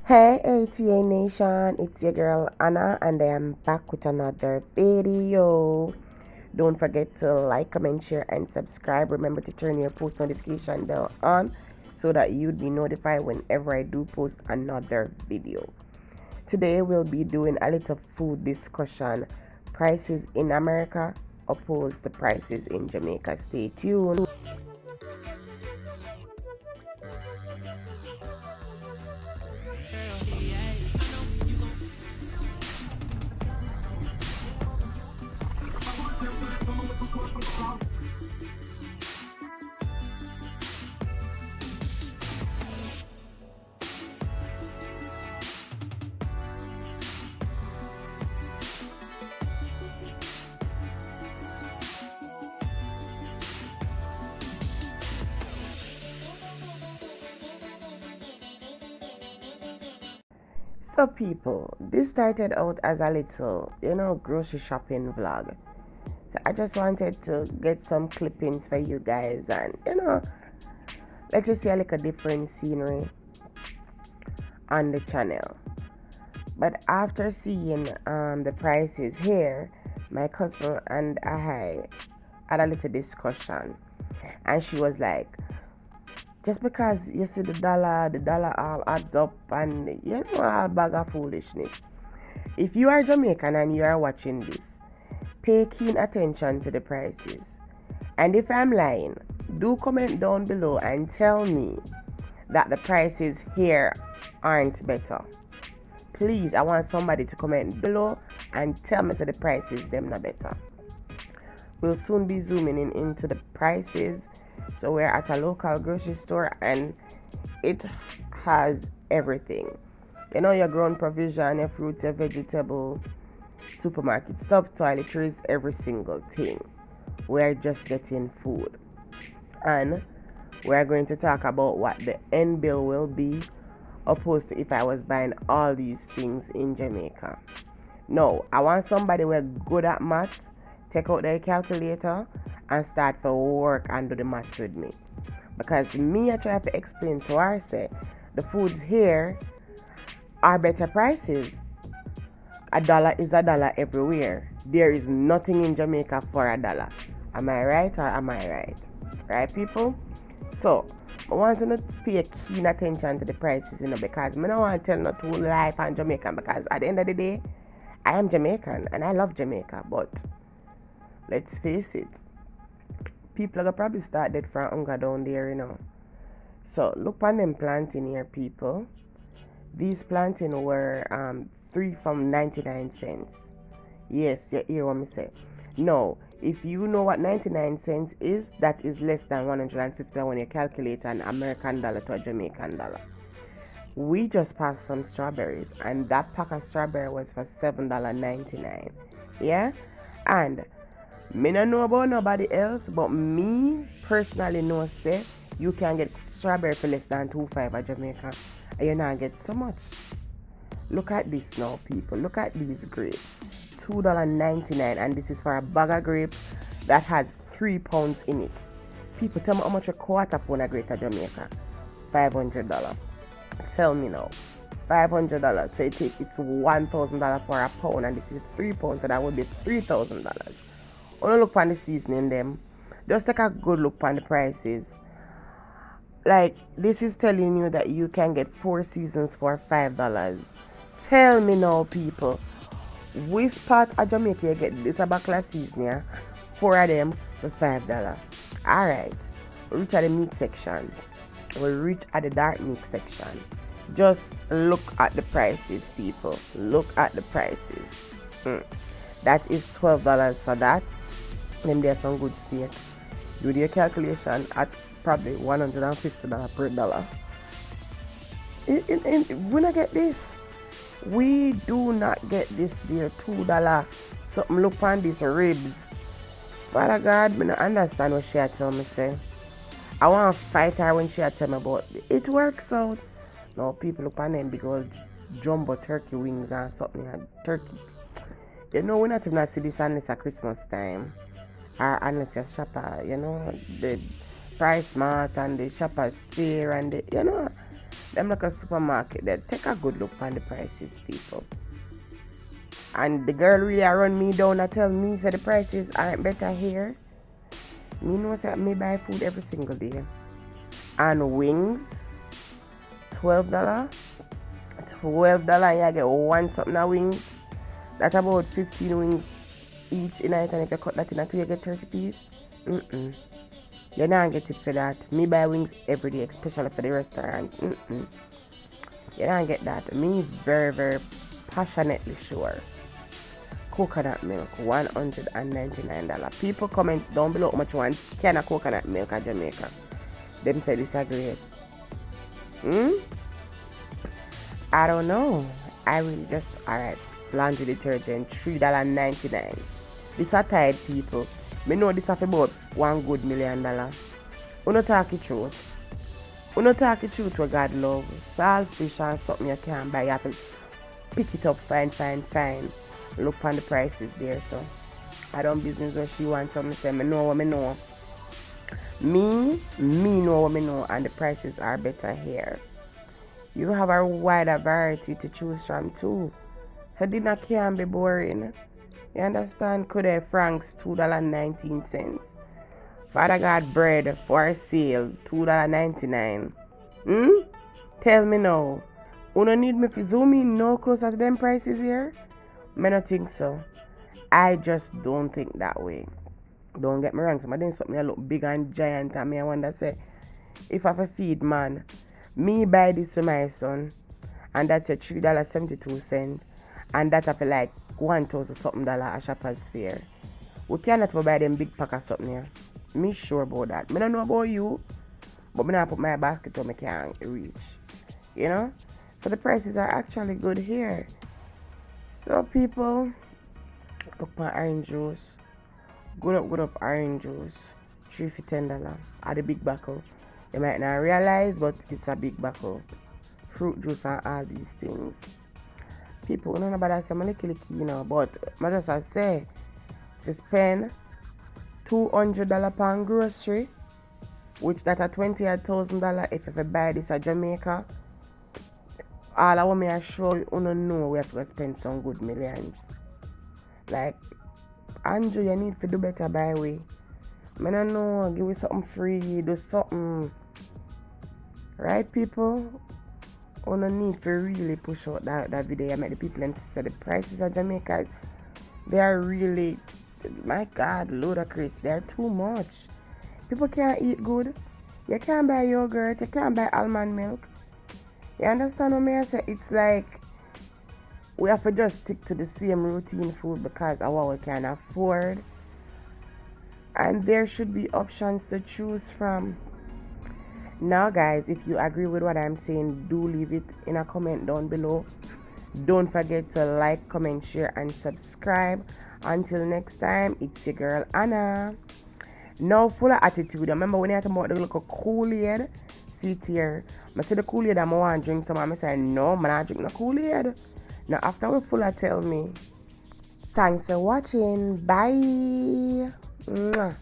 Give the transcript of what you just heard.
Hey ATA Nation, it's your girl Anna and I am back with another video. Don't forget to like, comment, share and subscribe. Remember to turn your post notification bell on so that you'd be notified whenever I do post another video. Today we'll be doing a little food discussion. Prices in America opposed to prices in Jamaica. Stay tuned. So people, this started out as a little, grocery shopping vlog. So I just wanted to get some clippings for you guys and, let you see a little different scenery on the channel. But after seeing the prices here, my cousin and I had a little discussion. And she was like, just because you see the dollar all adds up and all bag of foolishness. If you are Jamaican and you are watching this, pay keen attention to the prices. And if I'm lying, do comment down below and tell me that the prices here aren't better. Please, I want somebody to comment below and tell me that the prices them not better. We'll soon be zooming into the prices. So we're at a local grocery store and it has everything. Your grown provision, your fruits, your vegetable, supermarket stuff, toiletries, every single thing. We're just getting food. And we're going to talk about what the end bill will be opposed to if I was buying all these things in Jamaica. No, I want somebody who's good at maths, take out their calculator and start for work and do the maths with me. Because me, I try to explain to her, say, the foods here are better prices. $1 is $1 everywhere. There is nothing in Jamaica for $1. Am I right or am I right? Right, people? So, I want to pay keen attention to the prices, because I don't want to tell no true life on Jamaican, because at the end of the day, I am Jamaican and I love Jamaica, but let's face it, people are gonna probably start dead from hunger down there. So look on them planting here, people. These planting were 3 from 99 cents. Yes, you hear what me say. No, if you know what 99 cents is, that is less than 150 when you calculate an American dollar to a Jamaican dollar. We just passed some strawberries and that pack of strawberry was for $7.99. Yeah? And me no know about nobody else, but me personally know say you can get strawberry for less than $2.5 at Jamaica and you not get so much. Look at this now, people. Look at these grapes. $2.99 and this is for a bag of grapes that has 3 pounds in it. People, tell me how much a quarter pound of grape at Jamaica. $500. Tell me now. $500. So it's $1,000 for a pound and this is 3 pounds, so that would be $3,000. Only look on the seasoning them. Just take a good look on the prices. Like, this is telling you that you can get 4 seasons for $5. Tell me now, people, which part of Jamaica you get this a bottle of seasoning, 4 of them for $5. Alright, we reach at the meat section. We reach at the dark meat section. Just look at the prices, people. Look at the prices. That is $12 for that. Then there's some good steak. Do your calculation at probably $150 per dollar. We not get this. We do not get this dear $2. Something look on these ribs. Father God, me not understand what she tell me say. I want to fight her when she tell me about it. It works out. No, people look on them big old jumbo turkey wings and something like turkey. We're not even see this unless at Christmas time. Or unless you're shopper, the Price Mart and the Shoppers Fair and them like a supermarket. They take a good look on the prices, people. And the girl really run me down and tell me that the prices aren't better here. Me know say me buy food every single day. And wings, $12. $12 you get one something of wings. That's about 15 wings each in it, and if you cut that in two, you get 30 pieces. You don't get it for that. Me buy wings every day, especially for the restaurant. You don't get that. Me is very, very passionately sure. Coconut milk, $199. People comment down below how much one can of coconut milk at Jamaica. Them say disagrees. I don't know. I really just, alright. Laundry detergent, $3.99. This are tired people. Me know this have about $1 good million. Uno talk it truth. Uno talk it truth where God love. Saltfish and something you can't buy. You have to pick it up fine. Look on the prices there, so I don't business where she wants something to say. Me know what me know. Me know what me know, and the prices are better here. You have a wider variety to choose from too. So dinner can't be boring. You understand? Could have franks $2.19. Father God bread for sale $2.99. Tell me now. You don't need me to zoom in no closer to them prices here? I don't think so. I just don't think that way. Don't get me wrong. Some of them something look big and giant, and me I wonder say, if I have a feed man, me buy this to my son, and that's a $3.72, and that I feel like $1,000 something at Shoppers Fair. We cannot buy them big pack of something here. Me sure about that. Me don't know about you, but me not put my basket where me can reach. You know? So the prices are actually good here. So people, look my orange juice. Good up orange juice. $3 for $10 at the big buckle. You might not realize, but it's a big buckle. Fruit juice and all these things. People, don't know about that, so I'm licky, you know, but I just say, to spend $200 per grocery, which that a $20,000 if you buy this at Jamaica. All I want me to show you, know we have to spend some good millions. Like, Andrew, you need to do better by way. I don't know, give me something free, do something. Right, people? You need to really push out that video. I make the people and say the prices of Jamaica, they are really, my God, ludicrous. They are too much. People can't eat good. You can't buy yogurt. You can't buy almond milk. You understand what I say? It's like we have to just stick to the same routine food because of what we can afford. And there should be options to choose from. Now guys, if you agree with what I'm saying, do leave it in a comment down below. Don't forget to like, comment, share, and subscribe. Until next time, it's your girl Anna. Now full of attitude. Remember when you talk about the little Kool-Aid? See it here. I say the Kool-Aid I want to drink some. I say no, I'm not drink no Kool-Aid. Now after we full of tell me. Thanks for watching. Bye. Mwah.